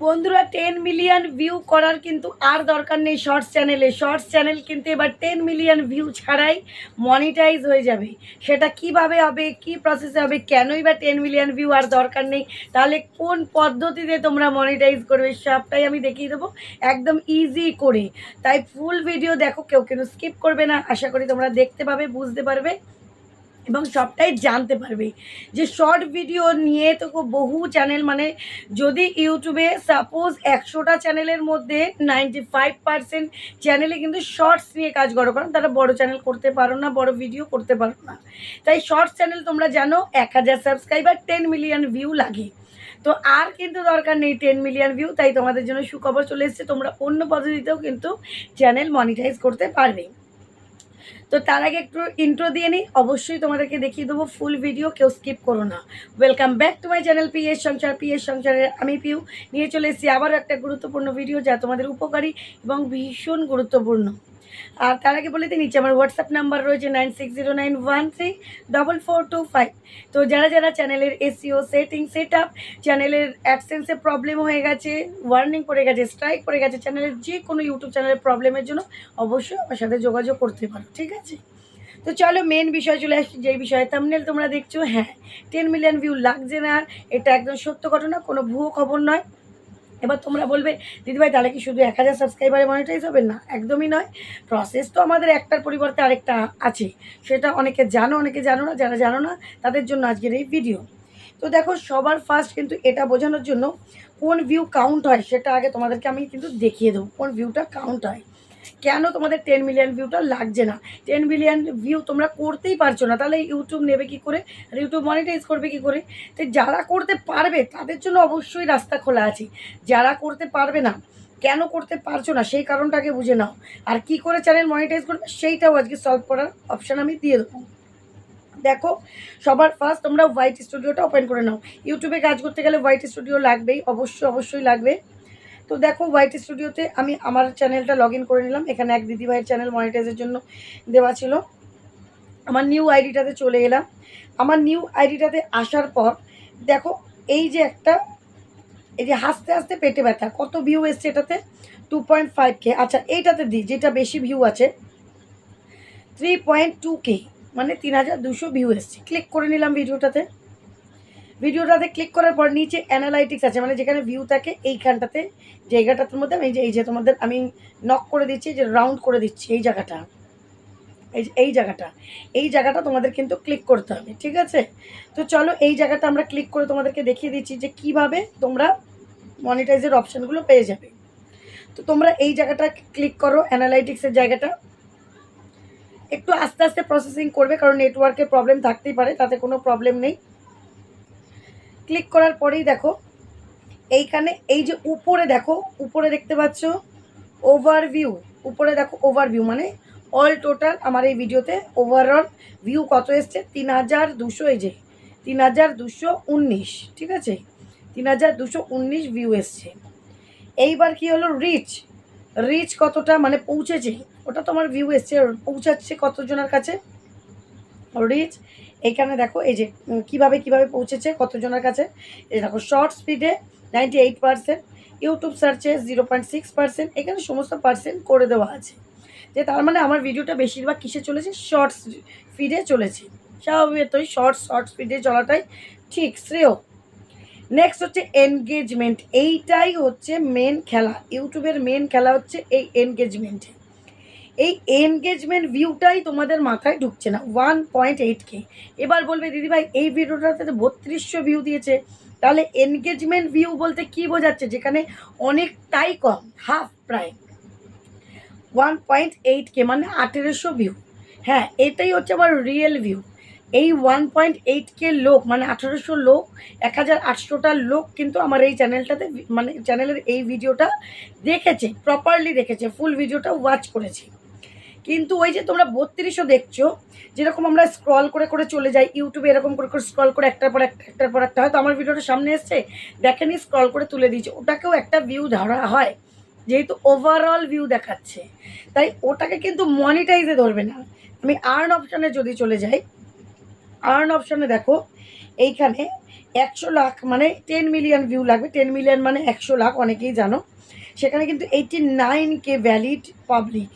বন্ধুরা 10 million view করার কিন্তু আর দরকার নেই শর্টস চ্যানেলে। শর্টস চ্যানেল কিন্তু এবার 10 মিলিয়ন ভিউ ছাড়াই মনিটাইজ হয়ে যাবে। সেটা কিভাবে হবে, কি প্রসেসে হবে, কেনই বা 10 মিলিয়ন ভিউ আর দরকার নেই, তাহলে কোন পদ্ধতিতে তোমরা মনিটাইজ করবে সবটাই আমি দেখিয়ে দেবো একদম ইজি করে। তাই ফুল ভিডিও দেখো, কেউ কিন্তু স্কিপ করবে না। আশা করি তোমরা দেখতে পাবে, বুঝতে পারবে এবং সবটাই জানতে পারবে। যে শর্ট ভিডিও নিয়ে তো বহু চ্যানেল, মানে যদি ইউটিউবে সাপোজ 100টা চ্যানেলের মধ্যে 95% চ্যানেলে কিন্তু শর্টস নিয়ে কাজ করো, কারণ তারা বড় চ্যানেল করতে পারো না, বড় ভিডিও করতে পারো না। তাই শর্টস চ্যানেল তোমরা জানো 1000 সাবস্ক্রাইবার 10 মিলিয়ন ভিউ লাগে। তো আর কিন্তু দরকার নেই 10 মিলিয়ন ভিউ। তাই তোমাদের জন্য সুখবর চলে এসেছে, তোমরা অন্য পদ্ধতিতেও কিন্তু চ্যানেল মনিটাইজ করতে পারবে। তো তার আগে একটু ইন্ট্রো দিয়ে নিই, অবশ্যই তোমাদেরকে দেখিয়ে দেবো ফুল ভিডিও, কেউ স্কিপ করো না। Welcome back to my channel PS সংসার। পিএস সংসারের আমি পিউ নিয়ে চলে এসেছি আবারও একটা গুরুত্বপূর্ণ ভিডিও, যা তোমাদের উপকারী এবং ভীষণ গুরুত্বপূর্ণ। আর তার আগে বলে দিই, নিচে আমার হোয়াটসঅ্যাপ নাম্বার রয়েছে 9609134425। তো যারা যারা চ্যানেলের এসইও সেটিং সেট আপ, চ্যানেলের অ্যাডসেন্সে প্রবলেম হয়ে গেছে, ওয়ার্নিং পড়ে গেছে, স্ট্রাইক পড়ে গেছে, চ্যানেলের যে কোনো ইউটিউব চ্যানেলের প্রবলেমের জন্য অবশ্যই আমার সাথে যোগাযোগ করতে পারো, ঠিক আছে? তো চলো মেন বিষয় চলে আসছি, যেই বিষয়ে থাম্বনেল তোমরা দেখছো। হ্যাঁ, 10 মিলিয়ন ভিউ লাগছে না, আর এটা একদম সত্য ঘটনা, কোনো ভুয়ো খবর নয়। এবার তোমরা বলবে দিদিভাই তাহলে কি শুধু 1000 সাবস্ক্রাইবারে মনিটাইজ হবে? না, একদমই নয়। প্রসেস তো আমাদের একটার পরিবর্তে আরেকটা আছে, সেটা অনেকে জানো, অনেকে জানো না। যারা জানো না তাদের জন্য আজকের এই ভিডিও। তো দেখো, সবার ফার্স্ট কিন্তু এটা বোঝানোর জন্য কোন ভিউ কাউন্ট হয় সেটা আগে তোমাদেরকে আমি কিন্তু দেখিয়ে দেবো, কোন ভিউটা কাউন্ট হয়। কেন তোমাদের 10 মিলিয়ন ভিউটা লাগছে না, 10 মিলিয়ন ভিউ তোমরা করতেই পারছো না, তাহলে ইউটিউব নেবে কী করে, আর ইউটিউব মনিটাইজ করবে কী করে? তো যারা করতে পারবে তাদের জন্য অবশ্যই রাস্তা খোলা আছে। যারা করতে পারবে না, কেন করতে পারছো না সেই কারণটাকে বুঝে নাও, আর কি করে চ্যানেল মনিটাইজ করবে সেইটাও আজকে সলভ করার অপশান আমি দিয়ে দেবো। দেখো, সবার ফার্স্ট তোমরা হোয়াইট স্টুডিওটা ওপেন করে নাও। ইউটিউবে কাজ করতে গেলে হোয়াইট স্টুডিও লাগবেই, অবশ্যই লাগবে। তো দেখো, হোয়াইট স্টুডিওতে আমি আমার চ্যানেলটা লগ ইন করে নিলাম। এখানে এক দিদিভাইয়ের চ্যানেল মনিটাইজের জন্য দেওয়া ছিল। আমার নিউ আইডিটাতে চলে এলাম। আমার নিউ আইডিটাতে আসার পর দেখো, এই যে একটা, এই যে হাসতে হাসতে পেটে ব্যথা, কত ভিউ এসছে এটাতে? 2.5K। আচ্ছা, এইটাতে দিই যেটা বেশি ভিউ আছে, 3.2K, মানে 3200 ভিউ এসছে। ক্লিক করে নিলাম ভিডিওটাতে ক্লিক করার পর নিচে অ্যানালাইটিক্স আছে, মানে যেখানে ভিউ থাকে এইখানটাতে, জায়গাটার মধ্যে আমি এই যে তোমাদের আমি নক করে দিচ্ছি, যে রাউন্ড করে দিচ্ছি এই জায়গাটা, এই জায়গাটা তোমাদের কিন্তু ক্লিক করতে হবে, ঠিক আছে? তো চলো এই জায়গাটা আমরা ক্লিক করে তোমাদেরকে দেখিয়ে দিচ্ছি যে কিভাবে তোমরা মনিটাইজের অপশানগুলো পেয়ে যাবে। তো তোমরা এই জায়গাটা ক্লিক করো, অ্যানালাইটিক্সের জায়গাটা। একটু আস্তে আস্তে প্রসেসিং করবে, কারণ নেটওয়ার্কের প্রবলেম থাকতেই পারে, তাতে কোনো প্রবলেম নেই। ক্লিক করার পরেই দেখো এইখানে, এই যে উপরে দেখো, উপরে দেখতে পাচ্ছ ওভারভিউ, উপরে দেখো ওভারভিউ, মানে অল টোটাল আমার এই ভিডিওতে ওভারঅল ভিউ কত এসছে? 3200, এই যে 3219, ঠিক আছে? 3219 ভিউ এসছে। এইবার কি হলো, রিচ কতটা, মানে পৌঁছেছে, ওটা তোমার ভিউ এসছে, পৌঁছাচ্ছে কতজনের কাছে রিচ। এইখানে দেখো এই যে কিভাবে পৌঁছেছে কতজনের কাছে। এই দেখো, শর্ট স্পিডে 98%, ইউটিউব সার্চে 0.6%, এখানে সমস্ত পার্সেন্ট করে দেওয়া আছে। যে তার মানে আমার ভিডিওটা বেশিরভাগ কিসে চলেছে? শর্টস ফিডে চলেছে। স্বাভাবিকতই শর্ট স্পিডে চলাটাই ঠিক শ্রেয়। নেক্সট হচ্ছে এনগেজমেন্ট। এইটাই হচ্ছে মেন খেলা, ইউটিউবের মেন খেলা হচ্ছে এই এনগেজমেন্টে। এই এনগেজমেন্ট ভিউটাই তোমাদের মাথায় ঢুকছে না, 1.8K। এবার বলবে দিদিভাই এই ভিডিওটাতে 3200 ভিউ দিয়েছে, তাহলে এনগেজমেন্ট ভিউ বলতে কি বোঝাচ্ছে? যেখানে অনেকটাই কম, হাফ প্রায় 1.8K, মানে 1800 ভিউ। হ্যাঁ, এটাই হচ্ছে আমার রিয়েল ভিউ। এই 1.8K লোক, মানে 1800 লোক, 1800টা লোক কিন্তু আমার এই চ্যানেলটাতে, মানে চ্যানেলের এই ভিডিওটা দেখেছে, প্রপারলি দেখেছে, ফুল ভিডিওটা ওয়াচ করেছে। কিন্তু ওই যে তোমরা 3200 দেখছো, যেরকম আমরা স্ক্রল করে চলে যাই ইউটিউবে, এরকম করে স্ক্রল করে একটার পর একটা, হয়তো আমার ভিডিওটা সামনে এসছে, দেখেনি, স্ক্রল করে তুলে দিয়েছে, ওটাকেও একটা ভিউ ধরা হয়, যেহেতু ওভারঅল ভিউ দেখাচ্ছে। তাই ওটাকে কিন্তু মনিটাইজে ধরবে না। আমি আর্ন অপশানে যদি চলে যাই, আর্ন অপশানে দেখো এইখানে 100 লাখ মানে 10 মিলিয়ন ভিউ লাগবে। 10 মিলিয়ন মানে 100 লাখ, অনেকেই জানো। সেখানে কিন্তু 89K ভ্যালিড পাবলিক।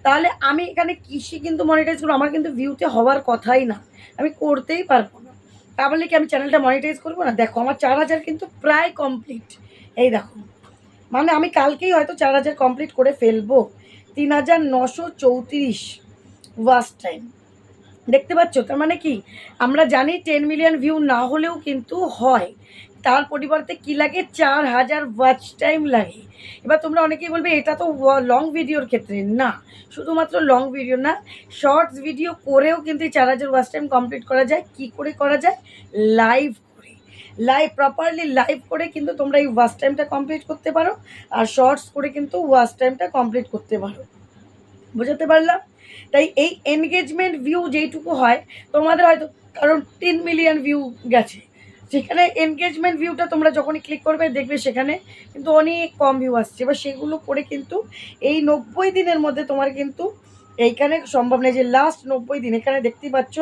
তাহলে আমি এখানে কিসে কিন্তু মনিটাইজ করবো? আমার কিন্তু ভিউতে হওয়ার কথাই না, আমি করতেই পারবো না। তা বলে কি আমি চ্যানেলটা মনিটাইজ করবো না? দেখো আমার 4,000 কিন্তু প্রায় কমপ্লিট। এই দেখো, মানে আমি কালকেই হয়তো 4,000 কমপ্লিট করে ফেলবো। 3,934 ওয়াচ টাইম, দেখতে পাচ্ছ? তার মানে কি, আমরা জানি 10 মিলিয়ন ভিউ না হলেও কিন্তু হয়, তার পরিবর্তে কি লাগে, 4,000 ওয়াচ টাইম লাগে। এবার তোমরা অনেকেই বলবে এটা তো লং ভিডিওর ক্ষেত্রে না, শুধুমাত্র লং ভিডিও না, শর্টস ভিডিও করেও কিন্তু এই 4,000 ওয়াচ টাইম কমপ্লিট করা যায়। কি করে করা যায়? লাইভ করে, লাইভ প্রপারলি লাইভ করে কিন্তু তোমরা এই ওয়াচ টাইমটা কমপ্লিট করতে পারো, আর শর্টস করে কিন্তু ওয়াচ টাইমটা কমপ্লিট করতে পারো। বোঝাতে পারলাম? তাই এই এনগেজমেন্ট ভিউ যেইটুকু হয় তোমাদের হয়তো, কারণ 10 মিলিয়ন ভিউ গেছে, সেখানে এনগেজমেন্ট ভিউটা তোমরা যখনই ক্লিক করবে দেখবে সেখানে কিন্তু অনেক কম ভিউ আসছে। এবার সেগুলো করে কিন্তু এই 90 দিনের মধ্যে তোমার কিন্তু এইখানে সম্ভব নেই যে লাস্ট 90 দিন, এখানে দেখতেই পাচ্ছ,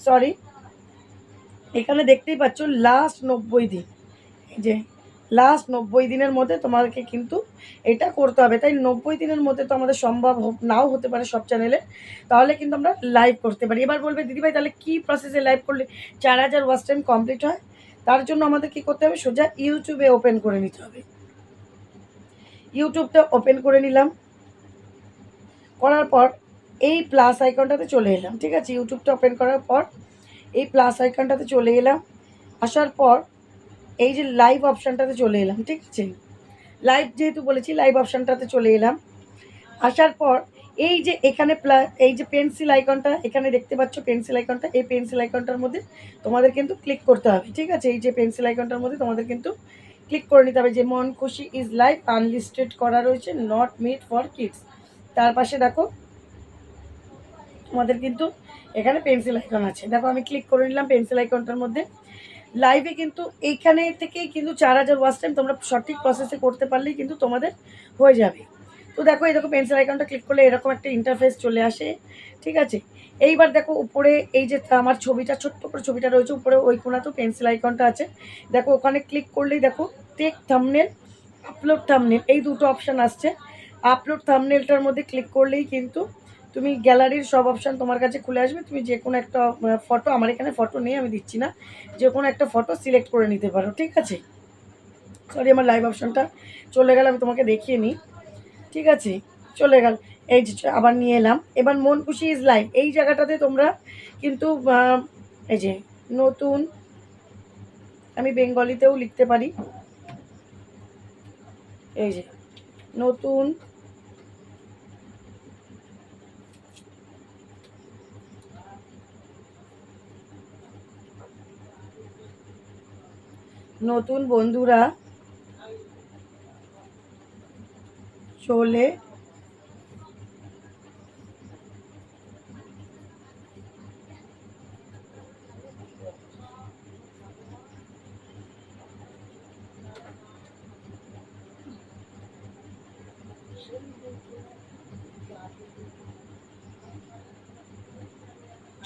সরি, এখানে দেখতেই পাচ্ছ লাস্ট 90 দিন, এই যে লাস্ট 90 দিনের মধ্যে তোমাদেরকে কিন্তু এটা করতে হবে। তাই 90 দিনের মধ্যে তো আমাদের সম্ভব নাও হতে পারে সব চ্যানেলে, তাহলে কিন্তু আমরা লাইভ করতে পারি। এবার বলবে দিদিভাই তাহলে কী প্রসেসে লাইভ করলে 4,000 ওয়াচ টাইম কমপ্লিট হয়? তার জন্য আমাদের কী করতে হবে? সোজা ইউটিউবে ওপেন করে নিতে হবে। ইউটিউবটা ওপেন করে নিলাম, করার পর এই প্লাস আইকনটাতে চলে এলাম, ঠিক আছে? ইউটিউবটা ওপেন করার পর এই প্লাস আইকনটাতে চলে এলাম, আসার পর এই যে লাইভ অপশানটাতে চলে এলাম, ঠিক আছে? লাইভ যেহেতু বলেছি লাইভ অপশানটাতে চলে এলাম, আসার পর এই যে এখানে এই যে পেন্সিল আইকনটা এখানে দেখতে পাচ্ছ, পেন্সিল আইকনটা, এই পেন্সিল আইকনটার মধ্যে তোমাদের কিন্তু ক্লিক করতে হবে, ঠিক আছে? এই যে পেন্সিল আইকনটার মধ্যে তোমাদের কিন্তু ক্লিক করে নিতে হবে, যে মন খুশি ইজ লাইভ আনলিস্টেড করা রয়েছে, নট মিট ফর কিডস। তার পাশে দেখো তোমাদের কিন্তু এখানে পেন্সিল আইকন আছে, দেখো আমি ক্লিক করে নিলাম পেন্সিল আইকনটার মধ্যে। লাইভে কিন্তু এইখানে থেকেই কিন্তু 4,000 ওয়াচ টাইম তোমরা সঠিক প্রসেসে করতে পারলেই কিন্তু তোমাদের হয়ে যাবে। তো দেখো এই দেখো পেন্সিল আইকনটা ক্লিক করলে এরকম একটা ইন্টারফেস চলে আসে, ঠিক আছে? এইবার দেখো উপরে এই যে আমার ছবিটা, ছোট্ট করে ছবিটা রয়েছে উপরে ওই কোণাতেও পেন্সিল আইকনটা আছে, দেখো ওখানে ক্লিক করলেই দেখো টেক থাম্বনেল, আপলোড থাম্বনেল, এই দুটো অপশান আসছে। আপলোড থাম্বনেলটার মধ্যে ক্লিক করলেই কিন্তু তুমি গ্যালারির সব অপশান তোমার কাছে খুলে আসবে, তুমি যে কোনো একটা ফটো, আমার এখানে ফটো নেই আমি দিচ্ছি না, যে কোনো একটা ফটো সিলেক্ট করে নিতে পারো, ঠিক আছে? সরি আমার লাইভ অপশানটা চলে গেল, আমি তোমাকে দেখিয়ে নিই, ঠিক আছে? চলে গেল, এই যে আবার নিয়ে এলাম। এবার মন খুশি ইজ লাইভ, এই জায়গাটাতে তোমরা কিন্তু এই যে নতুন, আমি বেঙ্গলিতেও লিখতে পারি, এই যে নতুন নতুন বন্ধুরা চলে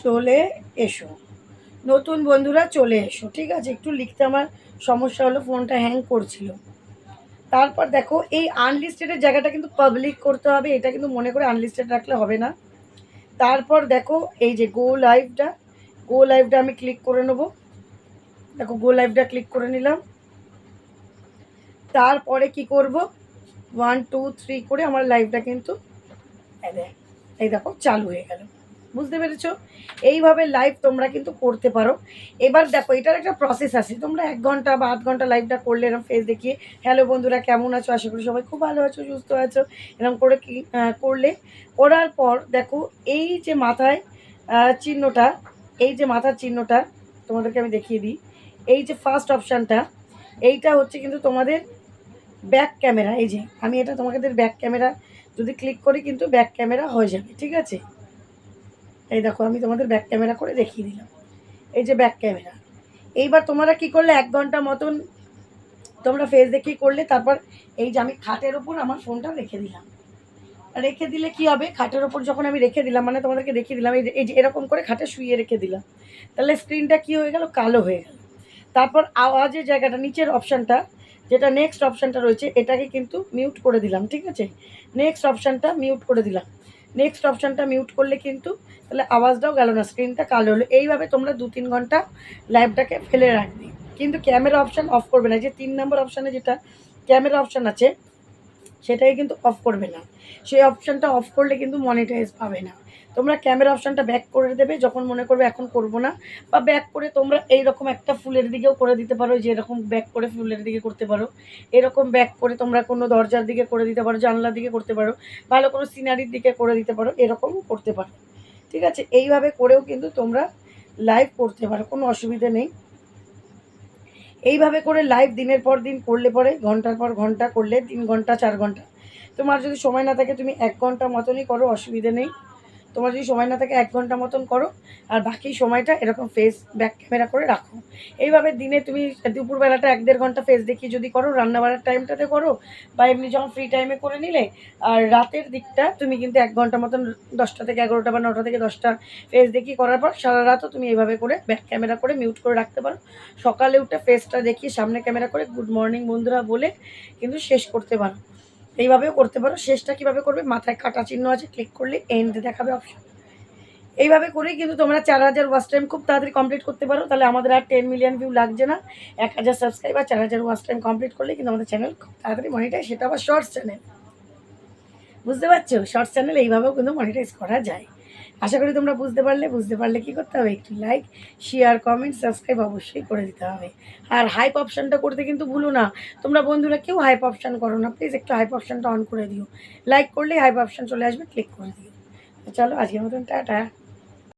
চলে এসো, নতুন বন্ধুরা চলে এসো, ঠিক আছে? একটু লিখতে আমার সমস্যা হলো, ফোনটা হ্যাং করছিল। তারপর দেখো এই আনলিস্টেডের জায়গাটা কিন্তু পাবলিক করতে হবে, এটা কিন্তু মনে করে আনলিস্টেড রাখলে হবে না। তারপর দেখো এই যে গো লাইভটা, গো লাইভটা আমি ক্লিক করে নেবো, দেখো গো লাইভটা ক্লিক করে নিলাম। তারপরে কি করব, 1 2 3 করে আমার লাইভটা কিন্তু এই দেখো চালু হয়ে গেল, বুঝতে পেরেছো? এইভাবে লাইভ তোমরা কিন্তু করতে পারো। এবার দেখো এটার একটা প্রসেস আছে, তোমরা 1 ঘন্টা বা 8 ঘন্টা লাইভটা করলে এরকম ফেস দেখিয়ে হ্যালো বন্ধুরা কেমন আছো, আশা করি সবাই খুব ভালো আছো, সুস্থ আছো, এরকম করে কি করলে, করার পর দেখো এই যে মাথায় চিহ্নটা, এই যে মাথার চিহ্নটা তোমাদেরকে আমি দেখিয়ে দিই, এই যে ফার্স্ট অপশানটা, এইটা হচ্ছে কিন্তু তোমাদের ব্যাক ক্যামেরা। এই যে আমি এটা তোমাদের ব্যাক ক্যামেরা যদি ক্লিক করি কিন্তু ব্যাক ক্যামেরা হয়ে যাবে, ঠিক আছে? এই দেখো আমি তোমাদের ব্যাক ক্যামেরা করে দেখিয়ে দিলাম, এই যে ব্যাক ক্যামেরা। এইবার তোমরা কি করলে 1 ঘন্টা মতন তোমরা ফেস দেখিয়ে করলে, তারপর এই যে আমি খাটের ওপর আমার ফোনটা রেখে দিলাম, রেখে দিলে কি হবে, খাটের ওপর যখন আমি রেখে দিলাম মানে তোমাদেরকে দেখিয়ে দিলাম, এই যে এরকম করে খাটে শুয়ে রেখে দিলাম, তাহলে স্ক্রিনটা কি হয়ে গেল, কালো হয়ে গেল। তারপর আওয়াজের জায়গাটা নিচের অপশানটা, যেটা নেক্সট অপশানটা রয়েছে, এটাকে কিন্তু মিউট করে দিলাম, ঠিক আছে? নেক্সট অপশানটা মিউট করে দিলাম। নেক্সট অপশানটা মিউট করলে কিন্তু তাহলে আওয়াজটাও গেল না, স্ক্রিনটা কালো হলো। এইভাবে তোমরা 2-3 ঘন্টা লাইভটাকে ফেলে রাখবে, কিন্তু ক্যামেরা অপশান অফ করবে না। যে 3 নম্বর অপশানে যেটা ক্যামেরা অপশান আছে সেটাই কিন্তু অফ করবে না। সেই অপশানটা অফ করলে কিন্তু মনিটাইজ পাবে না। তোমরা ক্যামেরা অপশানটা ব্যাক করে দেবে যখন মনে করবে এখন করব না, বা ব্যাক করে তোমরা এইরকম একটা ফুলের দিকেও করে দিতে পারো, যে এরকম ব্যাক করে ফুলের দিকে করতে পারো, এরকম ব্যাক করে তোমরা কোনো দরজার দিকে করে দিতে পারো, জানলার দিকে করতে পারো, ভালো কোনো সিনারির দিকে করে দিতে পারো, এরকমও করতে পারো, ঠিক আছে? এইভাবে করেও কিন্তু তোমরা লাইভ করতে পারো, কোনো অসুবিধা নেই। এইভাবে করে লাইভ দিনের পর দিন করলে পরে ঘন্টার পর ঘন্টা করলে 3 ঘন্টা 4 ঘন্টা, তোমার যদি সময় না থাকে তুমি 1 ঘন্টা মতনই করো, অসুবিধে নেই। তোমার যদি সময় না থাকে 1 ঘন্টা মতন করো, আর বাকি সময়টা এরকম ফেস ব্যাক ক্যামেরা করে রাখো। এইভাবে দিনে তুমি দুপুরবেলাটা 1-1.5 ঘন্টা ফেস দেখিয়ে যদি করো, রান্নাবাড়ার টাইমটাতে করো, বা এমনি যখন ফ্রি টাইমে করে নিলে, আর রাতের দিকটা তুমি কিন্তু 1 ঘন্টা মতন 10টা থেকে 11টা বা 9টা থেকে 10টা ফেস দেখিয়ে করার পর সারা রাতও তুমি এইভাবে করে ব্যাক ক্যামেরা করে মিউট করে রাখতে পারো। সকালে উঠে ফেসটা দেখিয়ে সামনে ক্যামেরা করে গুড মর্নিং বন্ধুরা বলে কিন্তু শেষ করতে পারো। এইভাবেও করতে পারো। শেষটা কীভাবে করবে, মাথায় কাটা চিহ্ন আছে, ক্লিক করলে এন্ড দেখাবে অপশন। এইভাবে করেই কিন্তু তোমরা 4000 ওয়াচ টাইম খুব তাড়াতাড়ি কমপ্লিট করতে পারো। তাহলে আমাদের আর 10 মিলিয়ন ভিউ লাগছে না। 1000 সাবস্ক্রাইবার 4000 ওয়াচ টাইম কমপ্লিট করলে কিন্তু আমাদের চ্যানেল খুব তাড়াতাড়ি মনিটাইজ, সেটা আবার শর্টস চ্যানেল। বুঝতে পারছো? শর্টস চ্যানেল এইভাবেও কিন্তু মনিটাইজ করা যায়। আশা করি তোমরা বুঝতে পারলে কী করতে হবে, একটু লাইক, শেয়ার, কমেন্ট, সাবস্ক্রাইব অবশ্যই করে দিতে হবে। আর হাইপ অপশানটা করতে কিন্তু ভুলো না। তোমরা বন্ধুরা কেউ হাইপ অপশান করো না, প্লিজ একটু হাইপ অপশানটা অন করে দিও। লাইক করলেই হাইপ অপশান চলে আসবে, ক্লিক করে দিও। চলো আজকের মতন টাটা।